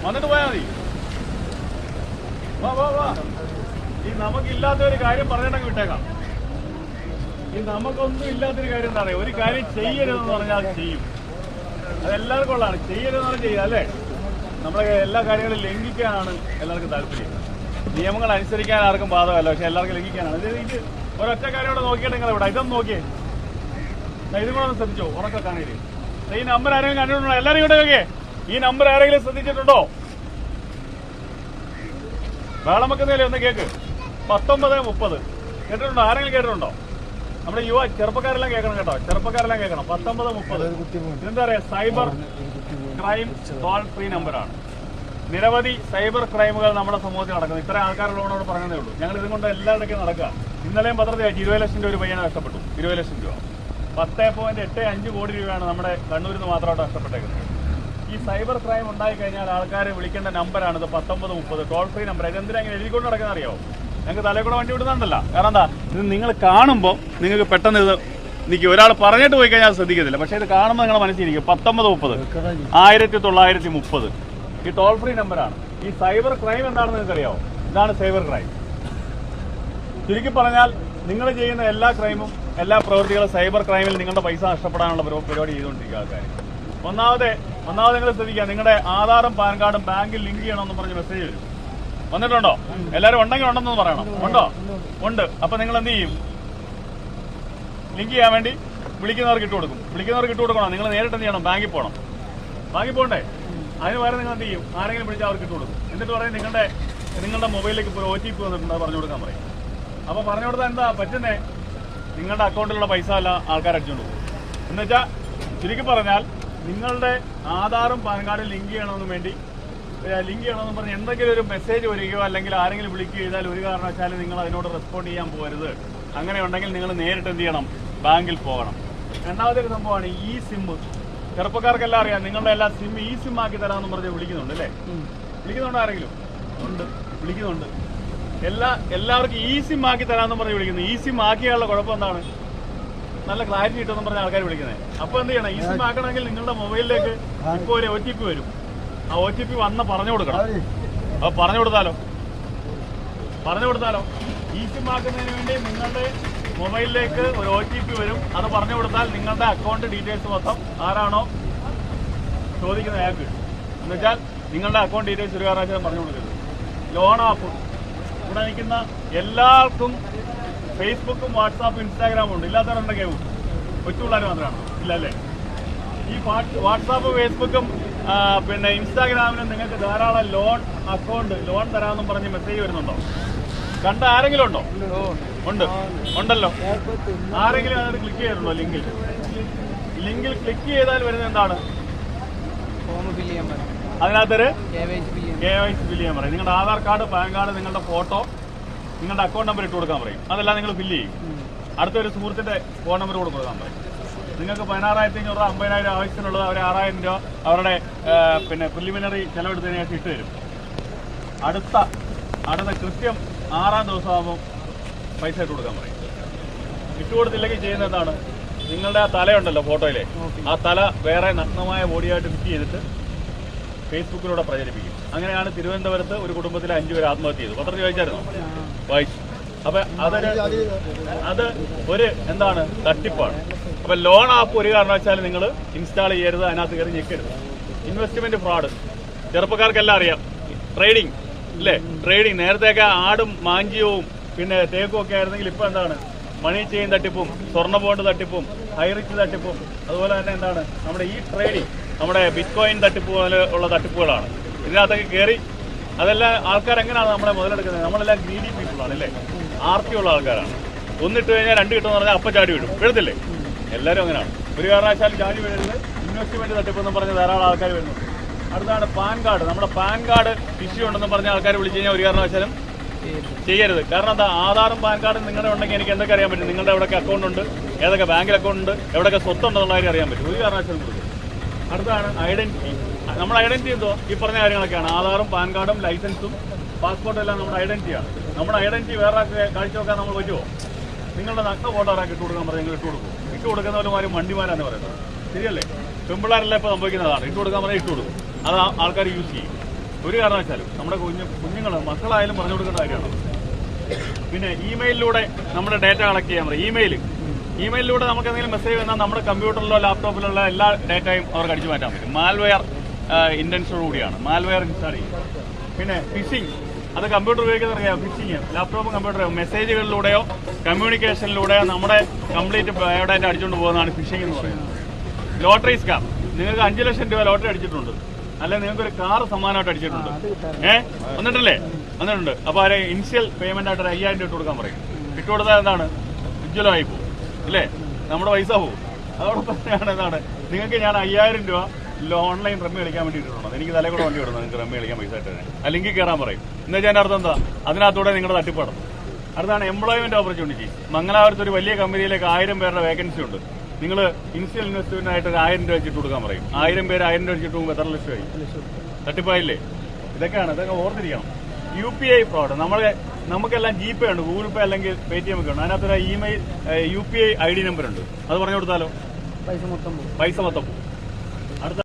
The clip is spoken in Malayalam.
വന്നിട്ട് പോയാൽ മതി. വാ വാ വാ. ഈ നമുക്കില്ലാത്ത ഒരു കാര്യം പറഞ്ഞിട്ടങ്ങ് വിട്ടേക്കാം. ഈ നമുക്കൊന്നും ഇല്ലാത്തൊരു കാര്യം എന്താ പറയുക, ഒരു കാര്യം ചെയ്യരുതെന്ന് പറഞ്ഞാൽ അത് ചെയ്യും. അതെല്ലാവർക്കും ഉള്ളതാണ്. ചെയ്യരുതെന്ന് പറഞ്ഞാൽ ചെയ്യുക അല്ലേ. നമ്മളെ എല്ലാ കാര്യങ്ങളും ലംഘിക്കാനാണ് എല്ലാവർക്കും താല്പര്യം. നിയമങ്ങൾ അനുസരിക്കാൻ ആർക്കും ബാധകമല്ല, പക്ഷെ എല്ലാവർക്കും ലംഘിക്കാനാണ്. ഇത് ഒരൊറ്റ കാര്യം കൂടെ നോക്കിയിട്ട് നിങ്ങൾ ഇവിടെ ഇതൊന്നും നോക്കിയേ, ഇതും കൂടെ ഒന്ന് ശ്രദ്ധിച്ചോ. ഉറക്കെ കാണരുത്. ഈ നമ്പർ ആരെങ്കിലും കണ്ടിട്ടുണ്ടോ? എല്ലാവരും ഇവിടെ നോക്കിയേ. ഈ നമ്പർ ആരെങ്കിലും ശ്രദ്ധിച്ചിട്ടുണ്ടോ? വേളം വെക്കുന്നതിലേ ഒന്ന് കേക്ക്. 1930 കേട്ടിട്ടുണ്ടോ? ആരെങ്കിലും കേട്ടിട്ടുണ്ടോ? നമ്മുടെ ചെറുപ്പക്കാരെല്ലാം കേൾക്കണം കേട്ടോ, ചെറുപ്പക്കാരെല്ലാം കേൾക്കണം. 1930 ഇതെന്താ പറയാ, സൈബർ ക്രൈം ടോൾ ഫ്രീ നമ്പറാണ്. നിരവധി സൈബർ ക്രൈമുകൾ നമ്മുടെ സമൂഹത്തിൽ നടക്കുന്നു. ഇത്ര ആൾക്കാരുള്ളവരോട് പറഞ്ഞതേ ഉള്ളൂ. ഞങ്ങൾ ഇതുകൊണ്ട് എല്ലായിടയ്ക്കും നടക്കുക. ഇന്നലെയും പത്രത്തിൽ 20 ലക്ഷം രൂപ ഒരു പയ്യനെ നഷ്ടപ്പെട്ടു. 20 ലക്ഷം രൂപ, 10.85 കോടി രൂപയാണ് നമ്മുടെ കണ്ണൂരിൽ നിന്ന് മാത്രമായിട്ട് നഷ്ടപ്പെട്ടേക്കുന്നത്. ഈ സൈബർ ക്രൈം ഉണ്ടായിക്കഴിഞ്ഞാൽ ആൾക്കാരെ വിളിക്കേണ്ട നമ്പറാണിത് 1930 ടോൾ ഫ്രീ നമ്പർ. ഇതെന്തിനാ ഇങ്ങനെ എഴുതിക്കൊണ്ട് നടക്കുന്ന അറിയാമോ? ഞങ്ങൾക്ക് തലയിൽ കൂടെ വണ്ടി വിടുന്നുണ്ടല്ല. കാരണം എന്താ, ഇത് നിങ്ങൾ കാണുമ്പോൾ നിങ്ങൾക്ക് പെട്ടെന്ന് ഇത് നിൽക്കും. ഒരാൾ പറഞ്ഞിട്ട് പോയി കഴിഞ്ഞാൽ ശ്രദ്ധിക്കത്തില്ല, പക്ഷേ ഇത് കാണുമ്പോൾ നിങ്ങൾ മനസ്സിലിരിക്കും. 1930 1930 ഈ ടോൾ ഫ്രീ നമ്പറാണ്. ഈ സൈബർ ക്രൈം എന്താണെന്ന് നിങ്ങൾക്ക് അറിയാമോ? ഇതാണ് സൈബർ ക്രൈം. ചുരുക്കി പറഞ്ഞാൽ നിങ്ങൾ ചെയ്യുന്ന എല്ലാ ക്രൈമും എല്ലാ പ്രവൃത്തികളും സൈബർ ക്രൈമിൽ നിങ്ങളുടെ പൈസ നഷ്ടപ്പെടാനുള്ള പരിപാടി ചെയ്തുകൊണ്ടിരിക്കുക ആൾക്കാർ. ഒന്നാമത് നിങ്ങൾ ശ്രദ്ധിക്കുക, നിങ്ങളുടെ ആധാറും പാൻ കാർഡും ബാങ്കിൽ ലിങ്ക് ചെയ്യണമെന്ന് പറഞ്ഞ് മെസ്സേജ് വരും. വന്നിട്ടുണ്ടോ? എല്ലാവരും ഉണ്ടെങ്കിൽ ഉണ്ടെന്ന് പറയണം. ഉണ്ടോ? ഉണ്ട്. അപ്പൊ നിങ്ങൾ എന്ത് ചെയ്യും? ലിങ്ക് ചെയ്യാൻ വേണ്ടി വിളിക്കുന്നവർക്ക് ഇട്ട് കൊടുക്കും. വിളിക്കുന്നവർക്ക് ഇട്ട് കൊടുക്കണം. നിങ്ങൾ നേരിട്ട് എന്ത് ചെയ്യണം? ബാങ്കിൽ പോകണം. ബാങ്കിൽ പോകണ്ടേ? അതിന് പകരം നിങ്ങൾ എന്ത് ചെയ്യും? ആരെങ്കിലും വിളിച്ചാൽ അവർക്ക് ഇട്ട് കൊടുക്കും. എന്നിട്ട് പറയും നിങ്ങളുടെ മൊബൈലിലേക്ക് ഇപ്പോൾ OTP വന്നിട്ടുണ്ട്, പറഞ്ഞു കൊടുക്കാൻ പറയും. അപ്പൊ പറഞ്ഞു കൊടുത്താൽ എന്താ പറ്റുന്നേ? നിങ്ങളുടെ അക്കൗണ്ടിലുള്ള പൈസ എല്ലാം ആൾക്കാർ അടിച്ചുകൊണ്ട് പോകും. എന്നുവെച്ചാൽ ചുരുക്കി പറഞ്ഞാൽ നിങ്ങളുടെ ആധാറും പാൻ കാർഡും ലിങ്ക് ചെയ്യണമെന്ന് പറഞ്ഞ് എന്തെങ്കിലും ഒരു മെസ്സേജ് വരികയോ അല്ലെങ്കിൽ ആരെങ്കിലും വിളിക്കുകയോ ചെയ്താൽ ഒരു കാരണവശാലും നിങ്ങൾ അതിനോട് റെസ്പോണ്ട് ചെയ്യാൻ പോകരുത്. അങ്ങനെ ഉണ്ടെങ്കിൽ നിങ്ങൾ നേരിട്ട് എന്ത് ചെയ്യണം? ബാങ്കിൽ പോകണം. രണ്ടാമത്തെ ഒരു സംഭവമാണ് ഈ സിം. ചെറുപ്പക്കാർക്കെല്ലാം അറിയാം, നിങ്ങളുടെ എല്ലാ സിം ഈ സിം ആക്കി തരാമെന്ന് പറഞ്ഞ് വിളിക്കുന്നുണ്ട് അല്ലേ? വിളിക്കുന്നുണ്ടോ? ആരെങ്കിലും ഉണ്ട്? വിളിക്കുന്നുണ്ട്. എല്ലാവർക്കും ഈ സിം ആക്കി തരാമെന്ന് പറഞ്ഞ് വിളിക്കുന്നു. ഈ സിം ആക്കിയാലുള്ള കുഴപ്പം എന്താണ്? നല്ല ക്ലാരിറ്റി കിട്ടുമെന്ന് പറഞ്ഞ ആൾക്കാർ വിളിക്കുന്നത്. അപ്പൊ എന്ത് ചെയ്യണം? ഈ സിം ആക്കണമെങ്കിൽ നിങ്ങളുടെ മൊബൈലിലേക്ക് ഇപ്പോൾ ഒരു OTP വരും. ആ OTP വന്ന് പറഞ്ഞു കൊടുക്കണം. അപ്പൊ പറഞ്ഞു കൊടുത്താലോ ഈ സിം ആക്കുന്നതിന് വേണ്ടി നിങ്ങളുടെ മൊബൈലിലേക്ക് ഒരു OTP വരും. അത് പറഞ്ഞു കൊടുത്താൽ നിങ്ങളുടെ അക്കൗണ്ട് ഡീറ്റെയിൽസ് മൊത്തം ആരാണോ ചോദിക്കുന്ന അയാൾക്ക് എന്നുവെച്ചാൽ നിങ്ങളുടെ അക്കൗണ്ട് ഡീറ്റെയിൽസ് ഒരു കാരണവശാലും പറഞ്ഞു കൊടുക്കരുത്. ലോൺ ആപ്പ് ഇവിടെ നിൽക്കുന്ന എല്ലാവർക്കും ഫേസ്ബുക്കും വാട്സാപ്പും ഇൻസ്റ്റാഗ്രാമും ഉണ്ട്. ഇല്ലാത്തവരുണ്ടെങ്കിൽ കൊച്ചു പിള്ളേർ മാത്രമാണ് ഇല്ല അല്ലേ? ഈ വാട്സാപ്പ് ഫേസ്ബുക്കും പിന്നെ ഇൻസ്റ്റാഗ്രാമിനും നിങ്ങൾക്ക് ധാരാളം ലോൺ തരാമെന്നും പറഞ്ഞ് മെസ്സേജ് വരുന്നുണ്ടോ? കണ്ട ആരെങ്കിലും ഉണ്ടോ? ഉണ്ടല്ലോ. ആരെങ്കിലും അതിനകത്ത് ക്ലിക്ക് ചെയ്തിട്ടുണ്ടോ? ലിങ്കിൽ ക്ലിക്ക് ചെയ്താൽ വരുന്നത് എന്താണ്? അതിനകത്തൊരു KYC ഫില്ല് ചെയ്യാൻ പറയും. നിങ്ങളുടെ ആധാർ കാർഡ്, പാൻ കാർഡ്, നിങ്ങളുടെ ഫോട്ടോ, നിങ്ങളുടെ അക്കൗണ്ട് നമ്പർ ഇട്ട് കൊടുക്കാൻ പറയും. അതെല്ലാം നിങ്ങൾ ഫില്ല് ചെയ്യും. അടുത്തൊരു സുഹൃത്തിന്റെ ഫോൺ നമ്പർ കൊടുക്കാൻ പറയും. നിങ്ങൾക്ക് 16,500 രൂപ 50,000 ആവശ്യത്തിനുള്ളത് അവർ 6,000 രൂപ അവരുടെ പിന്നെ പ്രിലിമിനറി ചെലവെടുത്തതിന് ശേഷം ഇട്ട് തരും. അടുത്ത കൃത്യം 6-ാം ദിവസമാകുമ്പോൾ പൈസ ഇട്ട് കൊടുക്കാൻ പറയും. ഇട്ടുകൊടുത്തില്ലെങ്കിൽ ചെയ്യുന്ന എന്താണ്? നിങ്ങളുടെ ആ തലയുണ്ടല്ലോ ഫോട്ടോയിലെ, ആ തല വേറെ നഗ്നമായ ബോഡിയായിട്ട് ഫിറ്റ് ചെയ്തിട്ട് ഫേസ്ബുക്കിലൂടെ പ്രചരിപ്പിക്കും. അങ്ങനെയാണ് തിരുവനന്തപുരത്ത് ഒരു കുടുംബത്തിലെ 5 പേര് ആത്മഹത്യ ചെയ്തു. പത്രത്തിൽ വായിച്ചായിരുന്നോ? വായിച്ചു. അപ്പൊ അത് ഒരു എന്താണ്? തട്ടിപ്പാണ്. അപ്പൊ ലോൺ ആപ്പ് ഒരു കാരണവശാലും നിങ്ങൾ ഇൻസ്റ്റാൾ ചെയ്യരുത്, അതിനകത്ത് കയറി ഞെക്കരുത്. ഇൻവെസ്റ്റ്മെന്റ് ഫ്രോഡ് ചെറുപ്പക്കാർക്കെല്ലാം അറിയാം. ട്രേഡിംഗ് അല്ലേ? ട്രേഡിംഗ് നേരത്തെയൊക്കെ ആടും മാഞ്ചിയവും പിന്നെ തേക്കും ഒക്കെ ആയിരുന്നെങ്കിൽ ഇപ്പൊ എന്താണ്? മണി ചെയിൻ തട്ടിപ്പും, സ്വർണ്ണ ബോണ്ട് തട്ടിപ്പും, ഹൈറിച്ച് തട്ടിപ്പും, അതുപോലെ തന്നെ എന്താണ് നമ്മുടെ ഈ ട്രേഡിംഗ്, നമ്മുടെ ബിറ്റ്കോയിൻ തട്ടിപ്പ് പോലെ ഉള്ള തട്ടിപ്പുകളാണ്. ഇതിനകത്തൊക്കെ കയറി അതെല്ലാം ആൾക്കാരെങ്ങനെയാണ് നമ്മളെ മുതലെടുക്കുന്നത്? നമ്മളെല്ലാം ഗ്രീഡി പീപ്പിളാണ് അല്ലേ? ആർത്തിയുള്ള ആൾക്കാരാണ്. ഒന്നിട്ട് കഴിഞ്ഞാൽ 2 കിട്ടുമെന്ന് പറഞ്ഞാൽ അപ്പം ചാടി വിടും. വീഴത്തില്ലേ? എല്ലാവരും അങ്ങനെയാണ്. ഒരു കാരണവശാലും ചാടി വീഴരുത്. ഇൻവെസ്റ്റ്മെന്റ് തട്ടിപ്പെന്ന് പറഞ്ഞ് ധാരാളം ആൾക്കാർ വരുന്നുണ്ട്. അടുത്താണ് പാൻ കാർഡ്. നമ്മുടെ പാൻ കാർഡ് ഇഷ്യൂ ഉണ്ടെന്ന് പറഞ്ഞ ആൾക്കാർ വിളിച്ചു കഴിഞ്ഞാൽ ഒരു കാരണവശാലും ചെയ്യരുത്. കാരണം എന്താ? ആധാറും പാൻ കാർഡും നിങ്ങളുടെ ഉണ്ടെങ്കിൽ എനിക്ക് എന്തൊക്കെ അറിയാൻ പറ്റും? നിങ്ങളുടെ എവിടെയൊക്കെ അക്കൗണ്ട് ഉണ്ട്, ഏതൊക്കെ ബാങ്കിൽ അക്കൗണ്ട് ഉണ്ട്, എവിടെയൊക്കെ സ്വത്തുണ്ടെന്നുള്ള കാര്യം അറിയാൻ പറ്റും. ഒരു കാരണവശാലും കൊടുക്കും. അടുത്താണ് ഐഡന്റിറ്റി. നമ്മുടെ ഐഡന്റിറ്റി എന്തോ? ഈ പറഞ്ഞ കാര്യങ്ങളൊക്കെയാണ്. ആധാറും പാൻ കാർഡും ലൈസൻസും പാസ്പോർട്ടും എല്ലാം നമ്മുടെ ഐഡന്റിറ്റിയാണ്. നമ്മുടെ ഐഡന്റിറ്റി വേറെ കാഴ്ചവെക്കാൻ നമ്മൾ പറ്റുമോ? നിങ്ങളുടെ നഗ്ന ഫോട്ടോ ആരാക്കി ഇട്ട് കൊടുക്കാൻ പറഞ്ഞാൽ നിങ്ങൾ ഇട്ട് കൊടുക്കും. ഇട്ട് കൊടുക്കുന്നവരുമാരും വണ്ടിമാരാന്ന് പറയുന്നത് ശരിയല്ലേ? പെമ്പിള്ളാരെല്ലാം ഇപ്പോൾ സംഭവിക്കുന്നതാണ്. ഇട്ട് കൊടുക്കാൻ പറഞ്ഞാൽ ഇട്ട് കൊടുക്കും. അത് ആൾക്കാർ യൂസ് ചെയ്യും. ഒരു കാരണവശാലും നമ്മുടെ കുഞ്ഞുങ്ങൾ മക്കളായാലും പറഞ്ഞു കൊടുക്കേണ്ട കാര്യമാണ്. പിന്നെ ഇമെയിലിലൂടെ നമ്മുടെ ഡേറ്റ കളക്ട് ചെയ്യാൻ പറയും. ഇമെയിലിലൂടെ നമുക്ക് എന്തെങ്കിലും മെസ്സേജ് വന്നാൽ നമ്മുടെ കമ്പ്യൂട്ടറിലോ ലാപ്ടോപ്പിലുള്ള എല്ലാ ഡേറ്റയും അവർക്ക് അടിച്ചു മാറ്റാൻ പറ്റും. മാൽവെയർ ഇന്റൻഷനോടുകൂടിയാണ് മാൽവെയർ ഇൻസ്റ്റാൾ ചെയ്യുന്നത്. പിന്നെ ഫിഷിംഗ്, അത് കമ്പ്യൂട്ടർ ഉപയോഗിക്കുന്നറിയാം. ഫിഷിംഗ് ലാപ്ടോപ്പും കമ്പ്യൂട്ടറോ മെസ്സേജുകളിലൂടെയോ കമ്മ്യൂണിക്കേഷനിലൂടെയോ നമ്മുടെ കംപ്ലീറ്റ് ബയോഡാറ്റ അടിച്ചുകൊണ്ട് പോകുന്നതാണ് ഫിഷിംഗ് എന്ന് പറയുന്നത്. ലോട്ടറി സ്കാം, നിങ്ങൾക്ക് 5 ലക്ഷം രൂപ ലോട്ടറി അടിച്ചിട്ടുണ്ട്, അല്ലെ നിങ്ങൾക്കൊരു കാർ സമ്മാനമായിട്ട് അടിച്ചിട്ടുണ്ട്, വന്നിട്ടുണ്ട്. അപ്പൊ അവരെ ഇനിഷ്യൽ പേയ്മെന്റ് ആയിട്ട് 5000 രൂപ ഇട്ട് കൊടുക്കാൻ പറയും. ഇട്ട് കൊടുത്താൽ എന്താണ്, ഉജ്ജ്വലമായി പോകും അല്ലേ, നമ്മുടെ പൈസ പോകും. അതോടൊപ്പം തന്നെയാണ് എന്താണ്, നിങ്ങൾക്ക് ഞാൻ 5000 രൂപ ഓൺലൈൻ റമ്മി കളിക്കാൻ വേണ്ടി ഇട്ടിട്ടുണ്ട്, എനിക്ക് തലകൂടെ വണ്ടി വിടുന്നത്, നിങ്ങൾക്ക് റമ്മി കളിക്കാൻ പൈസ ഇട്ട് തന്നെ അല്ലെങ്കിൽ കയറാൻ പറയും. എന്ന് വെച്ചാൽ അർത്ഥം എന്താ, അതിനകത്തൂടെ നിങ്ങളുടെ തട്ടിപ്പാടം. അടുത്താണ് എംപ്ലോയ്മെന്റ് ഓപ്പർച്യൂണിറ്റി. മംഗലാപുരത്ത് ഒരു വലിയ കമ്പനിയിലേക്ക് 1000 പേരുടെ വേക്കൻസി ഉണ്ട്. നിങ്ങൾ ഇനിഷ്യൽ ഇൻവെസ്റ്റ്മെന്റ് ആയിട്ട് 1000 രൂപ വെച്ചിട്ട് കൊടുക്കാൻ പറയും. 1000 പേര് 1000 രൂപ വെച്ചിട്ട് പോകുമ്പോൾ എത്ര ലക്ഷമായി? തട്ടിപ്പായില്ലേ? ഇതൊക്കെ ഓർത്തിരിക്കണം. UPI ഫ്രോഡ്, നമുക്കെല്ലാം GPay ഉണ്ട്, ഗൂഗിൾ പേ അല്ലെങ്കിൽ Paytm ഒക്കെ ഉണ്ട്. അതിനകത്തൊരു ഇമെയിൽ UPI ID നമ്പർ ഉണ്ട്, അത് പറഞ്ഞു കൊടുത്താലോ പൈസ മൊത്തം പോകും. അടുത്ത